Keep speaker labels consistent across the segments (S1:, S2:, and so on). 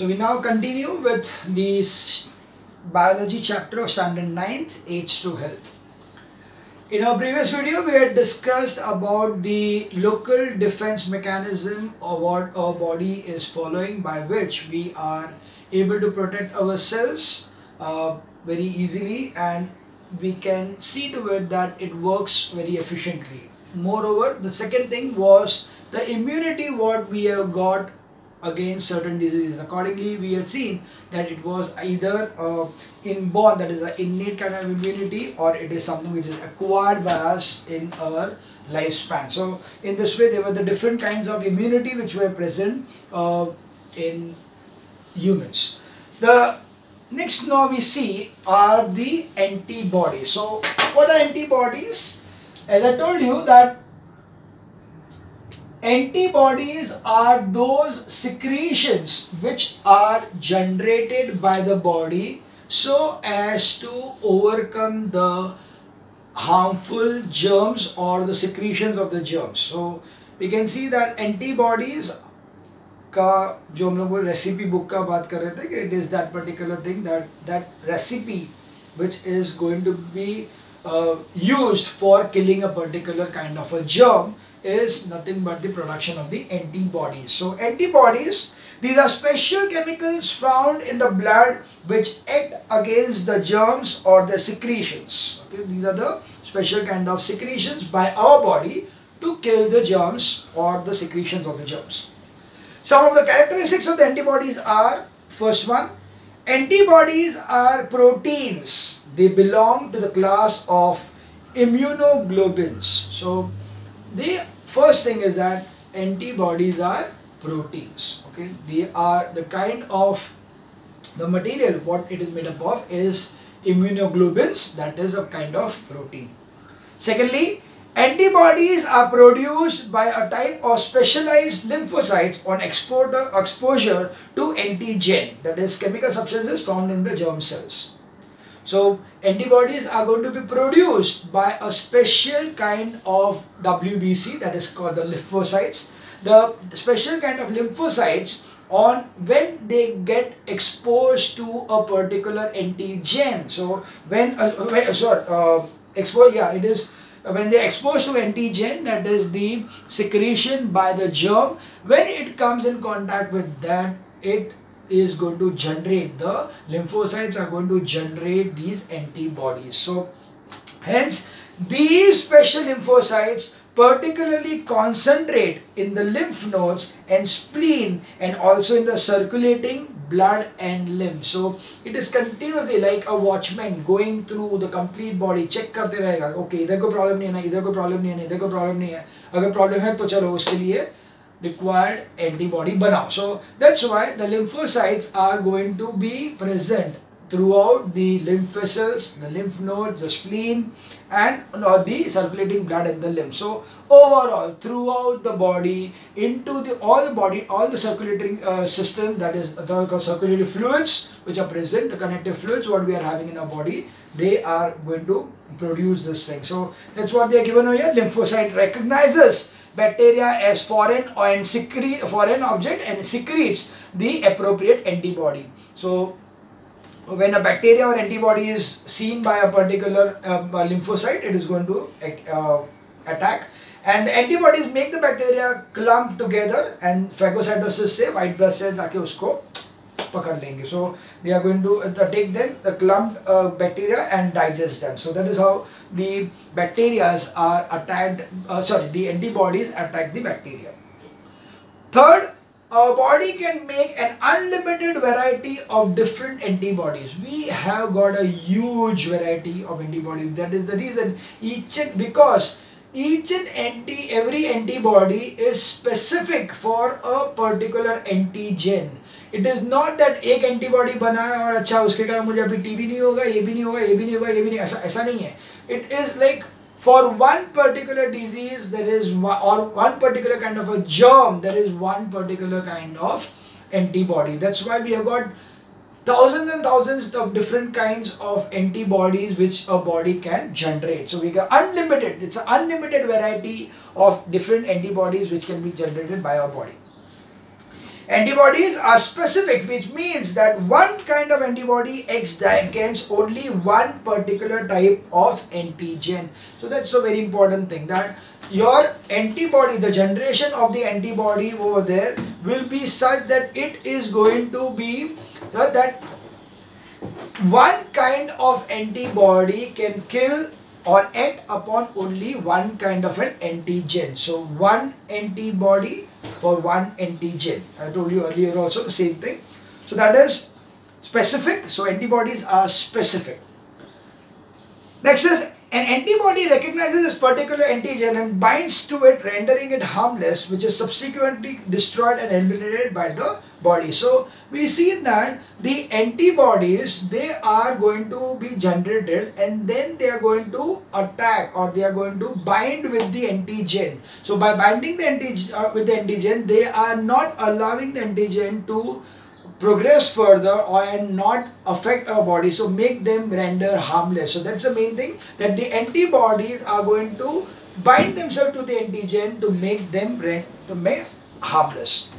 S1: So we now continue with the biology chapter of standard 9th, Age to Health. In our previous video, we had discussed about the local defense mechanism of what our body is following, by which we are able to protect ourselves very easily, and we can see to it that it works very efficiently. Moreover, the second thing was the immunity what we have got against certain diseases. Accordingly, we had seen that it was either inborn, that is an innate kind of immunity, or it is something which is acquired by us in our lifespan. So in this way, there were the different kinds of immunity which were present in humans. The next now we see are the antibodies. So what are antibodies? As I told you that antibodies are those secretions which are generated by the body so as to overcome the harmful germs or the secretions of the germs. So we can see that antibodies का जो हम लोग recipe book का बात कर रहे थे कि it is that particular thing, that recipe which is going to be used for killing a particular kind of a germ is nothing but the production of the antibodies. So antibodies, these are special chemicals found in the blood which act against the germs or the secretions. Okay, these are the special kind of secretions by our body to kill the germs or the secretions of the germs. Some of the characteristics of the antibodies are, first one, antibodies are proteins. They belong to the class of immunoglobulins. So the first thing is that antibodies are proteins. Okay, they are the kind of the material what it is made up of is immunoglobulins, that is a kind of protein. Secondly, antibodies are produced by a type of specialized lymphocytes on exposure to antigen, that is chemical substances found in the germ cells. So antibodies are going to be produced by a special kind of WBC, that is called the lymphocytes. The special kind of lymphocytes on when they get exposed to a particular antigen. So when they're exposed to antigen, that is the secretion by the germ, when it comes in contact with that, it is going to generate, the lymphocytes are going to generate these antibodies. So hence these special lymphocytes particularly concentrate in the lymph nodes and spleen and also in the circulating blood and lymph. So it is continuously like a watchman going through the complete body, check करते रहेगा, okay इधर कोई problem नहीं है ना, इधर कोई problem नहीं है ना, इधर कोई problem नहीं है, अगर problem है तो चलो उसके लिए required antibody बनाओ. So that's why the lymphocytes are going to be present throughout the lymph vessels, the lymph nodes, the spleen, and the circulating blood in the lymph. So overall, throughout the body, into all the circulating system, that is the circulatory fluids which are present, the connective fluids what we are having in our body, they are going to produce this thing. So that's what they are given over here. Lymphocyte recognizes bacteria as foreign object and secretes the appropriate antibody. So when a bacteria or antibody is seen by a particular lymphocyte, it is going to attack, and the antibodies make the bacteria clump together, and phagocytosis से white blood cells आके उसको पकड़ लेंगे. So they are going to take then the clumped bacteria and digest them. So that is how the bacterias are attacked. The antibodies attack the bacteria. Third, our body can make an unlimited variety of different antibodies. We have got a huge variety of antibodies. That is the reason every antibody is specific for a particular antigen. It is not that एक antibody बना है और अच्छा उसके कारण मुझे अभी TB नहीं होगा, ये भी नहीं होगा, ये भी नहीं होगा, ये भी नहीं, ऐसा नहीं है. It is like for one particular disease there is or one particular kind of a germ, there is one particular kind of antibody. That's why we have got thousands and thousands of different kinds of antibodies which a body can generate. So we got unlimited, it's an unlimited variety of different antibodies which can be generated by our body. Antibodies are specific, which means that one kind of antibody acts against only one particular type of antigen. So that's a very important thing, that your antibody, the generation of the antibody over there will be such that it is going to be that one kind of antibody can kill or act upon only one kind of an antigen. So one antibody for one antigen. I told you earlier also the same thing. So that is specific. So antibodies are specific. Next is, an antibody recognizes this particular antigen and binds to it, rendering it harmless, which is subsequently destroyed and eliminated by the body. So we see that the antibodies, they are going to be generated and then they are going to attack, or they are going to bind with the antigen. So by binding the antigen with the antigen, they are not allowing the antigen to progress further or and not affect our body, so make them render harmless. So that's the main thing, that the antibodies are going to bind themselves to the antigen to make them harmless.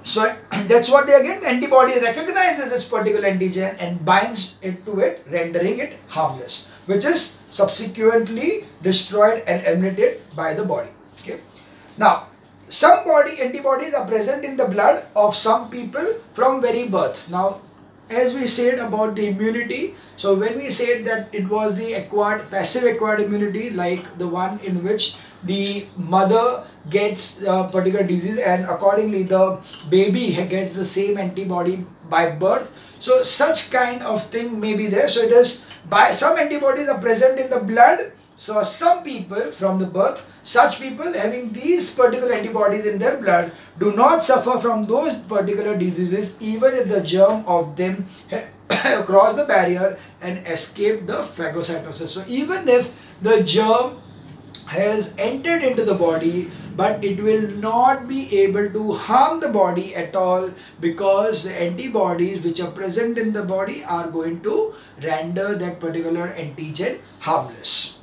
S1: So that's what antibody recognizes this particular antigen and binds it to it, rendering it harmless, which is subsequently destroyed and eliminated by the body. Okay. Now, some body antibodies are present in the blood of some people from very birth. Now, as we said about the immunity, so when we said that it was the passive acquired immunity, like the one in which the mother gets a particular disease and accordingly the baby gets the same antibody by birth. So such kind of thing may be there. So it is by some antibodies are present in the blood. So some people from the birth, such people having these particular antibodies in their blood do not suffer from those particular diseases, even if the germ of them crossed the barrier and escaped the phagocytosis. So even if the germ has entered into the body, but it will not be able to harm the body at all, because the antibodies which are present in the body are going to render that particular antigen harmless.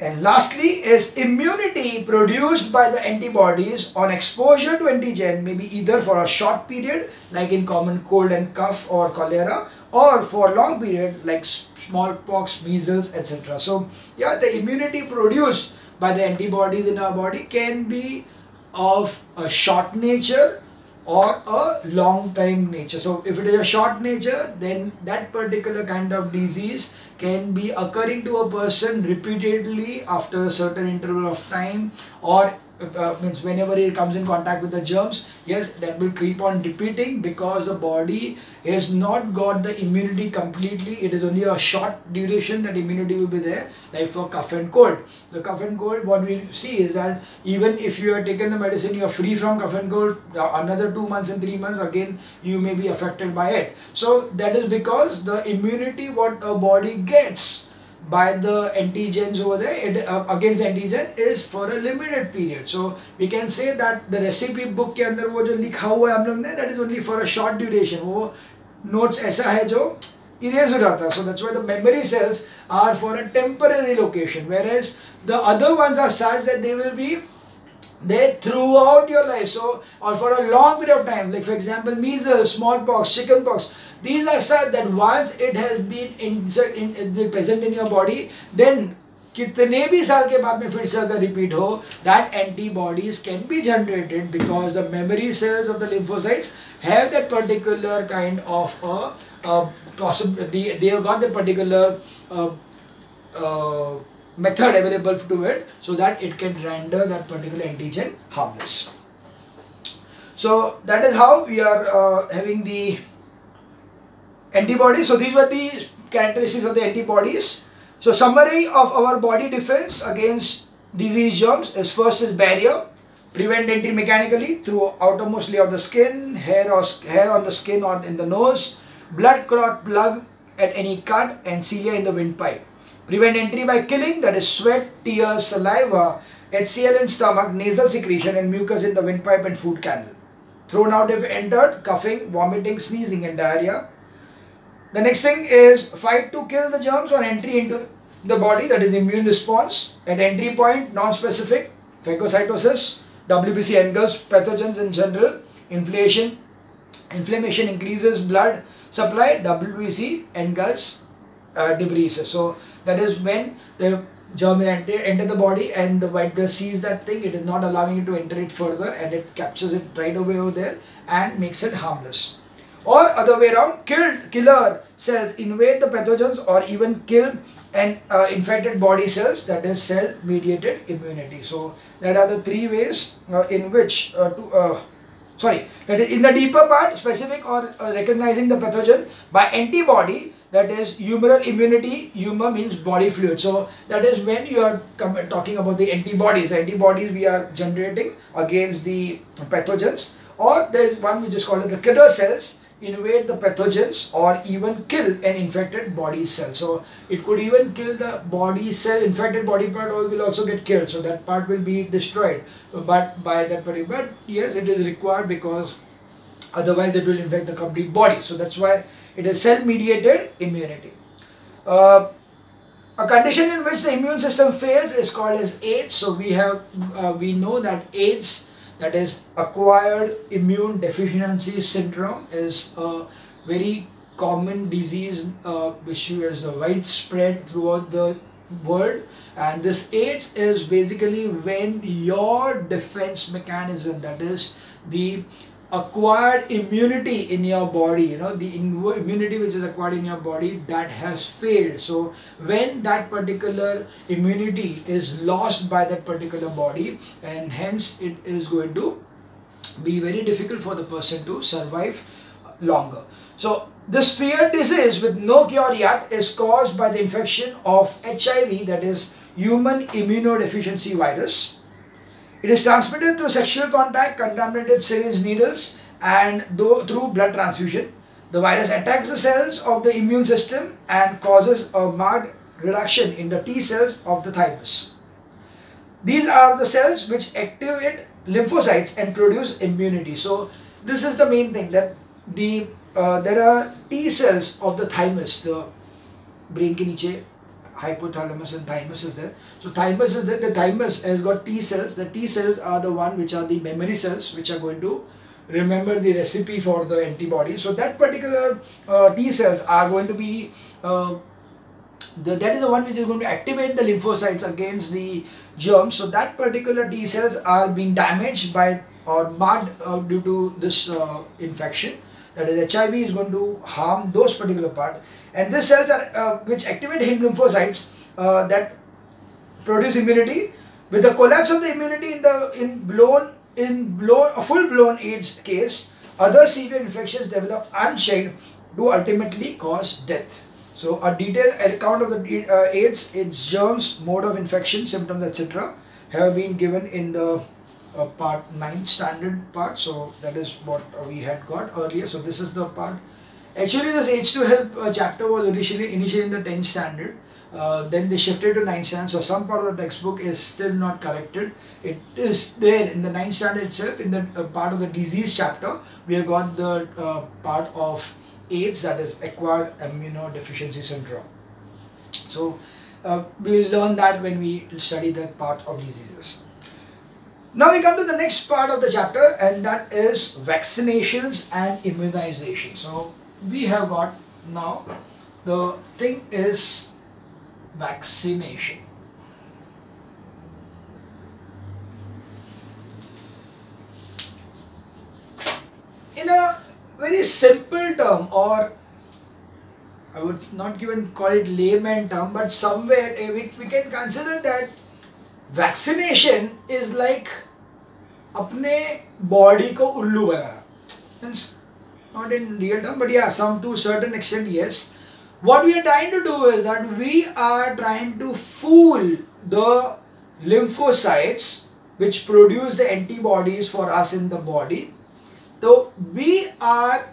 S1: And lastly is immunity produced by the antibodies on exposure to antigen, maybe either for a short period like in common cold and cough or cholera, or for long period like smallpox, measles, etc. So yeah, the immunity produced by the antibodies in our body can be of a short nature or a long time nature. So if it is a short nature, then that particular kind of disease can be occurring to a person repeatedly after a certain interval of time, or means whenever it comes in contact with the germs, yes, that will keep on repeating because the body has not got the immunity completely. It is only a short duration that immunity will be there, like for cough and cold. The cough and cold, what we see is that even if you have taken the medicine, you are free from cough and cold, another 2 months and 3 months again you may be affected by it. So that is because the immunity what a body gets by the antigens over there against the antigen is for a limited period. So we can say that the recipe book के अंदर वो जो लिखा हुआ है हम लोग ने, that is only for a short duration. वो notes ऐसा है जो erase हो जाता है. So that's why the memory cells are for a temporary location, whereas the other ones are such that they will be there throughout your life, so or for a long period of time. Like for example, measles, smallpox, chickenpox, these are such that once it has been present in your body, then कितने भी साल के बाद में फिर से अगर repeat हो, that antibodies can be generated because the memory cells of the lymphocytes have that particular kind of possibility. They have got that particular method available to it, so that it can render that particular antigen harmless. So that is how we are having the antibodies. So these were the characteristics of the antibodies. So summary of our body defense against disease germs is: first is barrier, prevent entry mechanically through outermost layer of the skin, hair on the skin or in the nose, blood clot plug at any cut, and cilia in the windpipe. Prevent entry by killing, that is sweat, tears, saliva, HCl in stomach, nasal secretion and mucus in the windpipe and food canal. Thrown out if entered, coughing, vomiting, sneezing and diarrhea. The next thing is fight to kill the germs on entry into the body, that is immune response. At entry point, non-specific, phagocytosis. WBC engulfs pathogens in general. Inflammation increases blood supply. WBC engulfs debris. So that is when the germ enter the body and the white blood sees that thing, it is not allowing it to enter it further, and it captures it right away over there and makes it harmless. Or other way around, killer cells invade the pathogens or even kill and infected body cells, that is cell mediated immunity. So that are the three ways in which that is in the deeper part, specific or recognizing the pathogen by antibody, that is humoral immunity. Humor means body fluid. So that is when you are talking about the antibodies. Antibodies we are generating against the pathogens. Or there is one which is called the killer cells, invade the pathogens or even kill an infected body cell. So it could even kill the body cell, infected body part will also get killed. So that part will be destroyed. But by that particular, but yes, it is required because otherwise it will infect the complete body. So that's why it is cell-mediated immunity. A condition in which the immune system fails is called as AIDS. So we know that AIDS, that is acquired immune deficiency syndrome, is a very common disease which is widespread throughout the world. And this AIDS is basically when your defense mechanism, that is the acquired immunity in your body, the immunity which is acquired in your body, that has failed. So when that particular immunity is lost by that particular body, and hence it is going to be very difficult for the person to survive longer. So this feared disease with no cure yet is caused by the infection of HIV, that is human immunodeficiency virus. It is transmitted through sexual contact, contaminated syringe needles, and through blood transfusion. The virus attacks the cells of the immune system and causes a marked reduction in the T cells of the thymus. These are the cells which activate lymphocytes and produce immunity. So this is the main thing, that there are T cells of the thymus, the brain ke niche hypothalamus and thymus is there. So thymus is there, the thymus has got T cells. The T cells are the one which are the memory cells which are going to remember the recipe for the antibody. So that particular T cells are going to be, that is the one which is going to activate the lymphocytes against the germs. So that particular T cells are being damaged by or marked due to this infection. That is HIV is going to harm those particular part. And these cells are which activate heme lymphocytes that produce immunity. With the collapse of the immunity in a full-blown AIDS case, other severe infections develop unchecked to ultimately cause death. So a detailed account of the AIDS, its germs, mode of infection, symptoms, etc. have been given in the part 9 standard part. So that is what we had got earlier. So this is the part. Actually this H2Health chapter was initially in the 10th standard. Then they shifted to 9th standard. So some part of the textbook is still not corrected. It is there in the 9th standard itself. In the part of the disease chapter, we have got the part of AIDS, that is acquired immunodeficiency syndrome. So we'll learn that when we study that part of diseases. Now we come to the next part of the chapter, and that is vaccinations and immunization. So we have got now, the thing is vaccination. In a very simple term, or I would not even call it layman term, but somewhere we can consider that vaccination is like अपने body को उल्लू बनाना. Means not in real term, but yeah, to a certain extent, yes. What we are trying to do is that we are trying to fool the lymphocytes which produce the antibodies for us in the body. So we are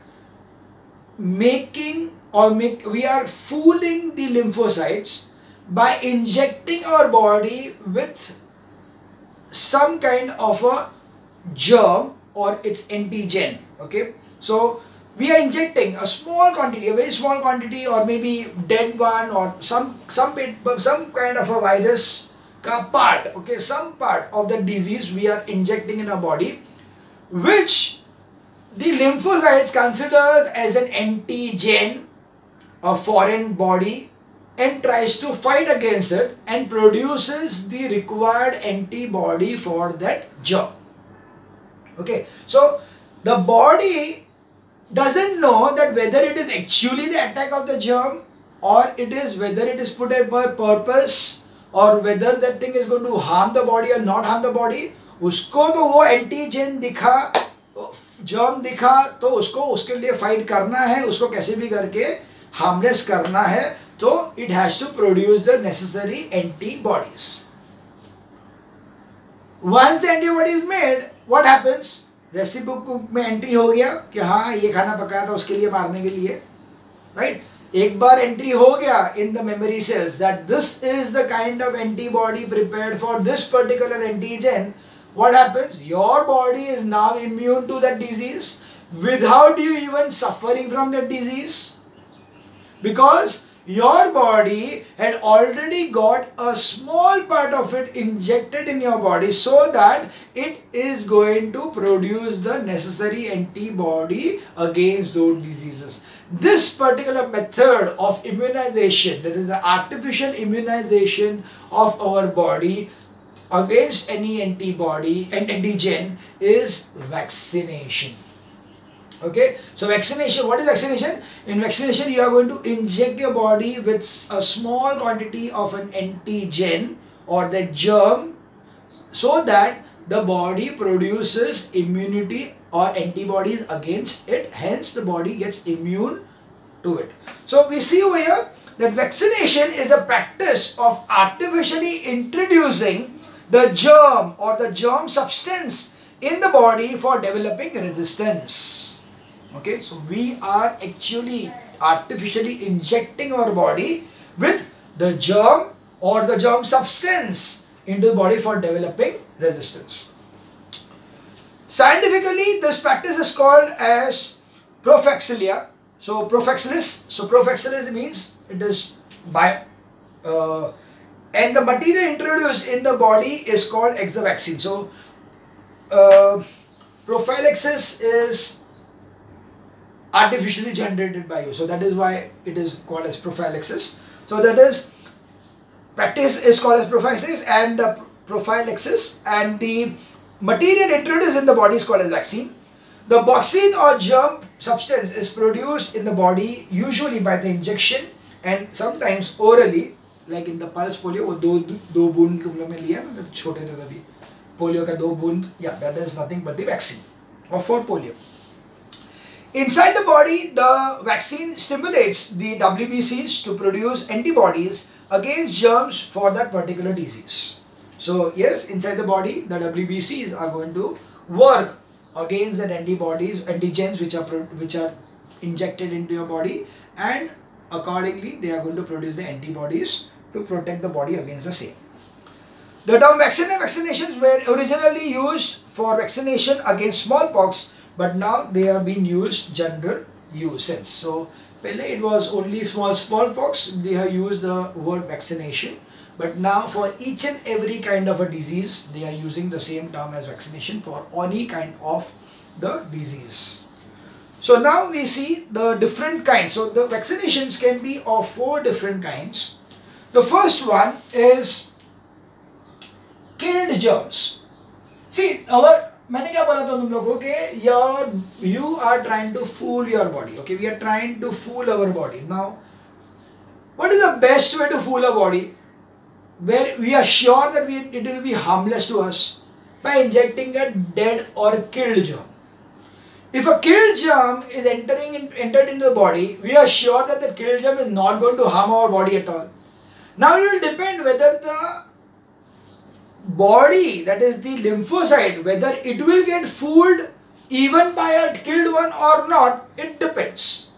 S1: we are fooling the lymphocytes by injecting our body with some kind of a germ or its antigen. Okay, so we are injecting a small quantity, a very small quantity, or maybe dead one, or some kind of a virus part, okay, some part of the disease we are injecting in our body, which the lymphocytes considers as an antigen, a foreign body, and tries to fight against it and produces the required antibody for that germ. Okay, so the body doesn't know that whether it is actually the attack of the germ or it is whether it is put at by purpose or whether that thing is going to harm the body or not harm the body. उसको तो वो antigen दिखा, germ दिखा, तो उसको उसके लिए fight करना है, उसको कैसे भी करके हार्मलेस करना है, तो it has to produce the necessary antibodies. Once the antibody is made, what happens? Recipe book में एंट्री हो गया कि हाँ ये खाना पकाया था उसके लिए मारने के लिए, राइट? एक बार एंट्री हो गया in the memory cells that this is the kind of antibody prepared for this particular antigen. What happens? Your body is now immune to that disease without you even suffering from that disease, because your body had already got a small part of it injected in your body so that it is going to produce the necessary antibody against those diseases. This particular method of immunization, that is the artificial immunization of our body against any antibody and antigen, is vaccination. Okay, so vaccination, what is vaccination? In vaccination, you are going to inject your body with a small quantity of an antigen or the germ so that the body produces immunity or antibodies against it, hence the body gets immune to it. So we see over here that vaccination is a practice of artificially introducing the germ or the germ substance in the body for developing resistance. Okay, so we are actually artificially injecting our body with the germ or the germ substance into the body for developing resistance. Scientifically, this practice is called as prophylaxis. So prophylaxis means it is by and the material introduced in the body is called exavaccine. So prophylaxis is artificially generated by you, so that is why it is called as prophylaxis. So that is, practice is called as prophylaxis, and prophylaxis, and the material introduced in the body is called as vaccine. The vaccine or germ substance is produced in the body usually by the injection and sometimes orally, like in the pulse polio. वो दो बूंद तुम लोग ने लिया ना जब छोटे थे तभी, पोलियो का 2 बूंद, yeah, that is nothing but the vaccine or for polio. Inside the body, the vaccine stimulates the WBCs to produce antibodies against germs for that particular disease. So yes, inside the body, the WBCs are going to work against the antibodies, antigens which are injected into your body, and accordingly they are going to produce the antibodies to protect the body against the same. The term vaccine and vaccinations were originally used for vaccination against smallpox, but now they have been used general use sense. So pehle it was only smallpox, they have used the word vaccination, but now for each and every kind of a disease they are using the same term as vaccination for any kind of the disease. So now we see the different kinds. So the vaccinations can be of 4 different kinds. The first one is killed germs. See, मैंने क्या बोला था तुम लोगों के, you are trying to fool your body. Okay, we are trying to fool our body. Now, what is the best way to fool a body where we are sure that it will be harmless to us? By injecting a dead or killed germ. If a killed germ is entered into the body, we are sure that the killed germ is not going to harm our body at all. Now it will depend whether the body, that is the lymphocyte, whether it will get fooled even by a killed one or not, it depends.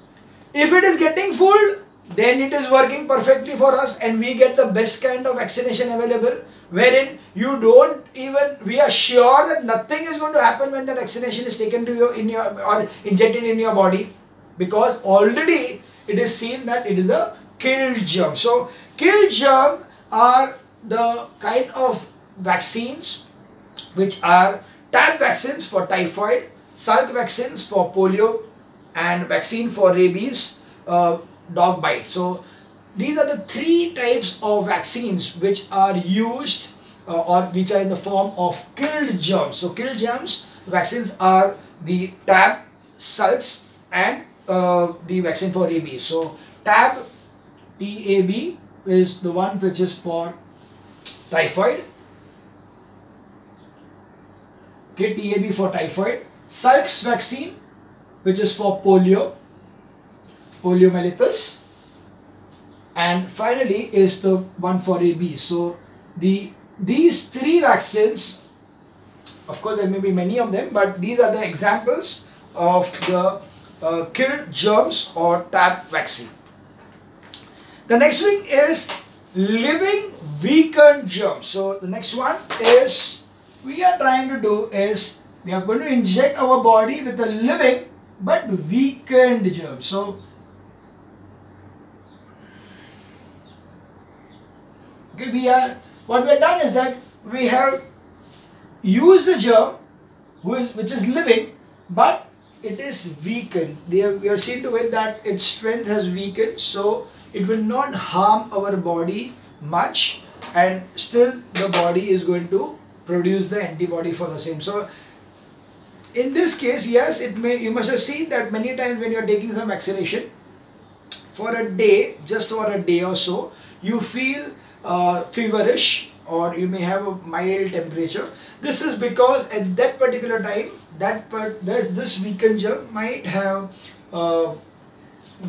S1: If it is getting fooled, then it is working perfectly for us and we get the best kind of vaccination available, wherein you don't even, we are sure that nothing is going to happen when the vaccination is taken to your or injected in your body, because already it is seen that it is a killed germ. So killed germ are the kind of vaccines which are TAP vaccines for typhoid, Salk vaccines for polio, and vaccine for rabies, dog bite. So these are the three types of vaccines which are used or which are in the form of killed germs. So killed germs vaccines are the TAP, Salks, and the vaccine for rabies. So TAB, TAB is the one which is for typhoid. Okay, TAB for typhoid. Salks vaccine, which is for polio, poliomyelitis, and finally is the one for rabies. So these three vaccines, of course there may be many of them, but these are the examples of the killed germs or TAP vaccine. The next thing is living weakened germs. So the next one is we are trying to do is we are going to inject our body with a living but weakened germ. So okay, what we have done is that we have used the germ which is living, but it is weakened. We are seen to it that its strength has weakened, so it will not harm our body much, and still the body is going to produce the antibody for the same. So in this case, yes, you must have seen that many times when you are taking some vaccination for a day, just for a day or so, you feel feverish, or you may have a mild temperature. This is because at that particular time this weakened germ might have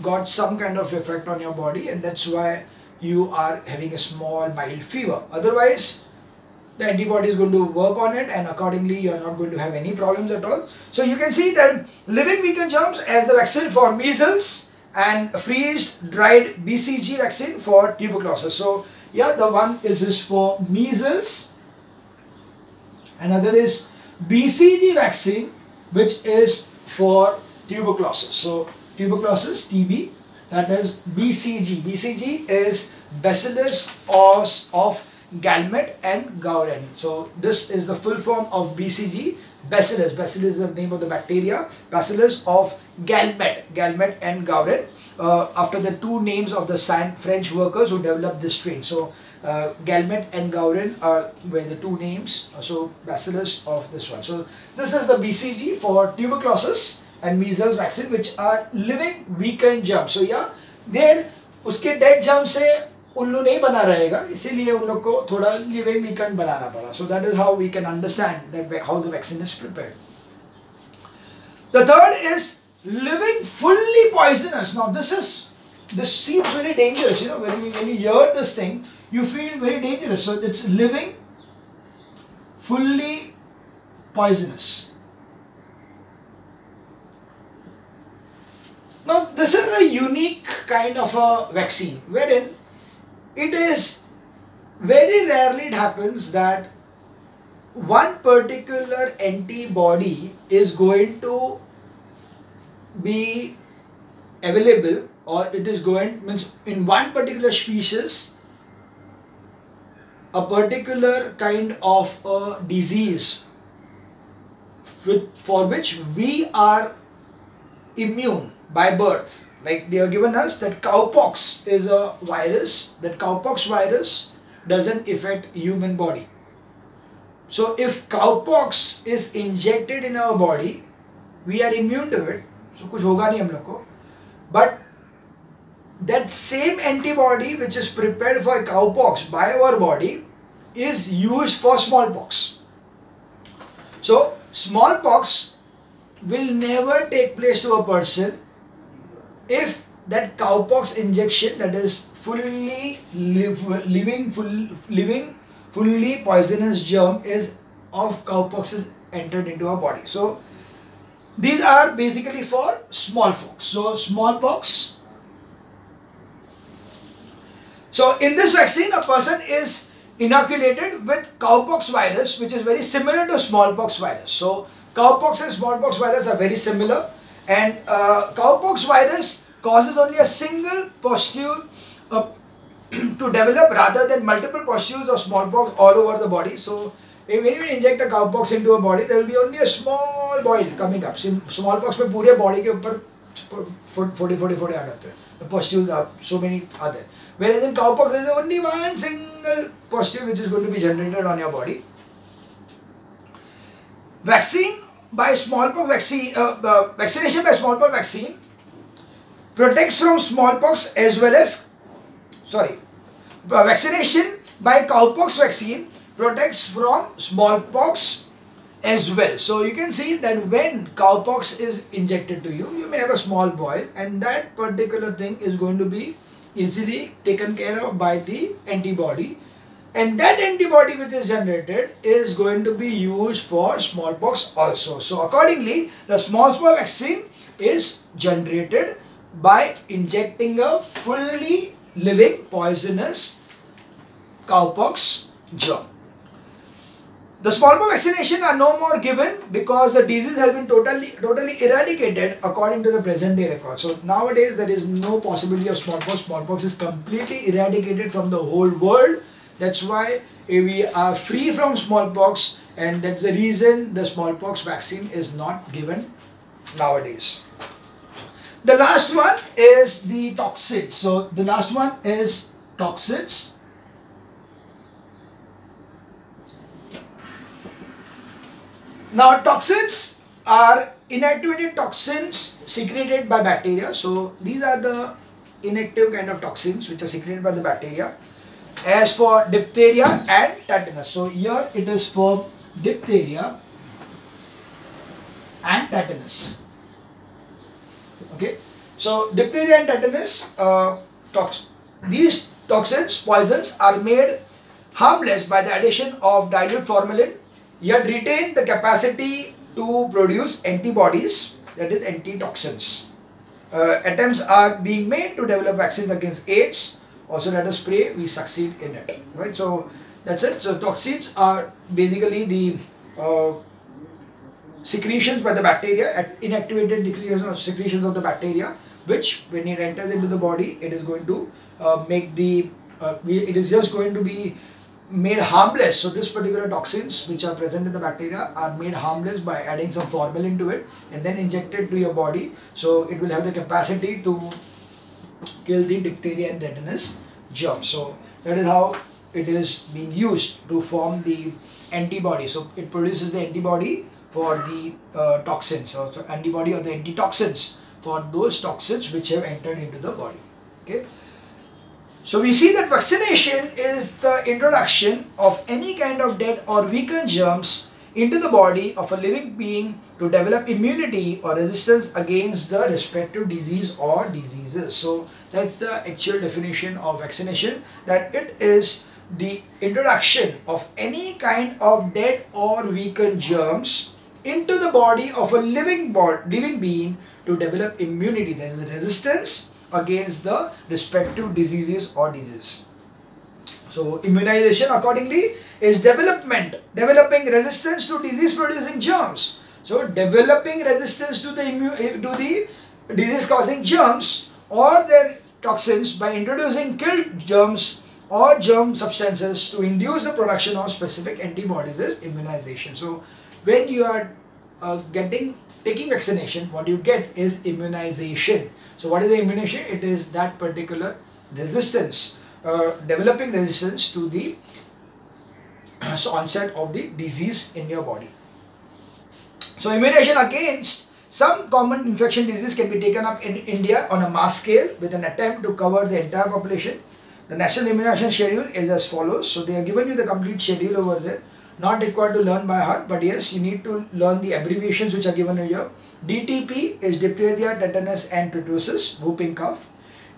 S1: got some kind of effect on your body, and that's why you are having a small mild fever. Otherwise the antibody is going to work on it, and accordingly you are not going to have any problems at all. So you can see that living weakened germs as the vaccine for measles, and freeze-dried BCG vaccine for tuberculosis. So yeah, the one is for measles, another is BCG vaccine which is for tuberculosis. So tuberculosis, TB, that is BCG. BCG is Bacillus of Guillemette and Gowran. So this is the full form of BCG. Bacillus is the name of the bacteria. Bacillus of Guillemette and Gowran, after the two names of the French workers who developed this strain. So Guillemette and Gowran were the two names. So Bacillus of this one. So this is the BCG for tuberculosis and measles vaccine, which are living weakened germs. So yeah, there उसके dead germs से उल्लू नहीं बना रहेगा, इसीलिए उन लोग को थोड़ा living weakened बनाना पड़ा. So that is how we can understand that how the vaccine is prepared. The third is living fully poisonous. Now this seems very dangerous. You know, when you hear this thing, you feel very dangerous. So it's living fully poisonous. Now this is a unique kind of a vaccine wherein it is very rarely it happens that one particular antibody is going to be available, or it is going, means in one particular species a particular kind of a disease for which we are immune by birth. Like they have given us that cowpox is a virus, that cowpox virus doesn't affect human body. So if cowpox is injected in our body, we are immune to it, so kuch hoga nahi hum log ko. But that same antibody which is prepared for cowpox by our body is used for smallpox. So smallpox will never take place to a person if that cowpox injection, that is fully fully poisonous germ is of cowpox is entered into our body. So these are basically for smallpox. So smallpox. So in this vaccine, a person is inoculated with cowpox virus, which is very similar to smallpox virus. So cowpox and smallpox virus are very similar, and cowpox virus causes only a single pustule to develop rather than multiple pustules of smallpox all over the body. So when you inject a cowpox into a body, there will be only a small boil coming up. Smallpox में पूरे body के ऊपर 40 आ जाते हैं. The pustules are so many are there. Whereas in cowpox there is only one single pustule which is going to be generated on your body. Vaccination by smallpox vaccine protects from smallpox as well as vaccination by cowpox vaccine protects from smallpox as well. So you can see that when cowpox is injected to you, you may have a small boil, and that particular thing is going to be easily taken care of by the antibody, and that antibody which is generated is going to be used for smallpox also. So accordingly, the smallpox vaccine is generated by injecting a fully living poisonous cowpox germ. The smallpox vaccination are no more given because the disease has been totally eradicated according to the present day record. So nowadays there is no possibility of smallpox. Smallpox is completely eradicated from the whole world. That's why we are free from smallpox, and that's the reason the smallpox vaccine is not given nowadays. The last one is the toxids. So the last one is toxids. Now toxins are inactivated toxins secreted by bacteria. So these are the inactive kind of toxins which are secreted by the bacteria. As for diphtheria and tetanus. So here it is for diphtheria and tetanus. Okay. So diphtheria and tetanus, these toxins, poisons are made harmless by the addition of dilute formalin, yet retain the capacity to produce antibodies, that is antitoxins. Attempts are being made to develop vaccines against AIDS. Also, let us pray we succeed in it. Right. So that's it. So toxins are basically the secretions by the bacteria, inactivated secretions of the bacteria, which when it enters into the body, it is going to make the it is just going to be made harmless. So this particular toxins which are present in the bacteria are made harmless by adding some formalin to it and then injected to your body. So it will have the capacity to kill the diphtheria and tetanus germ. So that is how it is being used to form the antibody. So it produces the antibody for the toxins, so antibody or the antitoxins for those toxins which have entered into the body. Okay. So we see that vaccination is the introduction of any kind of dead or weakened germs into the body of a living being to develop immunity or resistance against the respective disease or diseases. So that's the actual definition of vaccination, that it is the introduction of any kind of dead or weakened germs into the body of a living being to develop immunity, that is resistance against the respective diseases or diseases. So immunization accordingly is developing resistance to disease producing germs. So developing resistance to the disease causing germs or their toxins by introducing killed germs or germ substances to induce the production of specific antibodies is immunization. So when you are taking vaccination, what you get is immunization. So what is the immunization? It is that particular resistance, developing resistance to the onset of the disease in your body. So immunization against some common infection disease can be taken up in India on a mass scale with an attempt to cover the entire population. The national immunization schedule is as follows. So they have given you the complete schedule over there. Not required to learn by heart, but yes, you need to learn the abbreviations which are given here. DTP is diphtheria, tetanus and pertussis, whooping cough.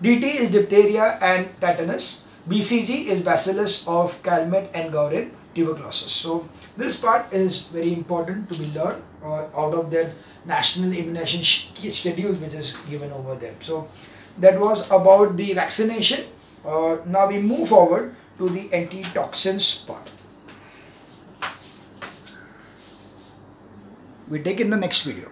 S1: DT is diphtheria and tetanus. BCG is bacillus of Calmette and Guerin, tuberculosis. So this part is very important to be learned out of their national immunization schedule which is given over there. So that was about the vaccination. Now we move forward to the antitoxins part. We take in the next video.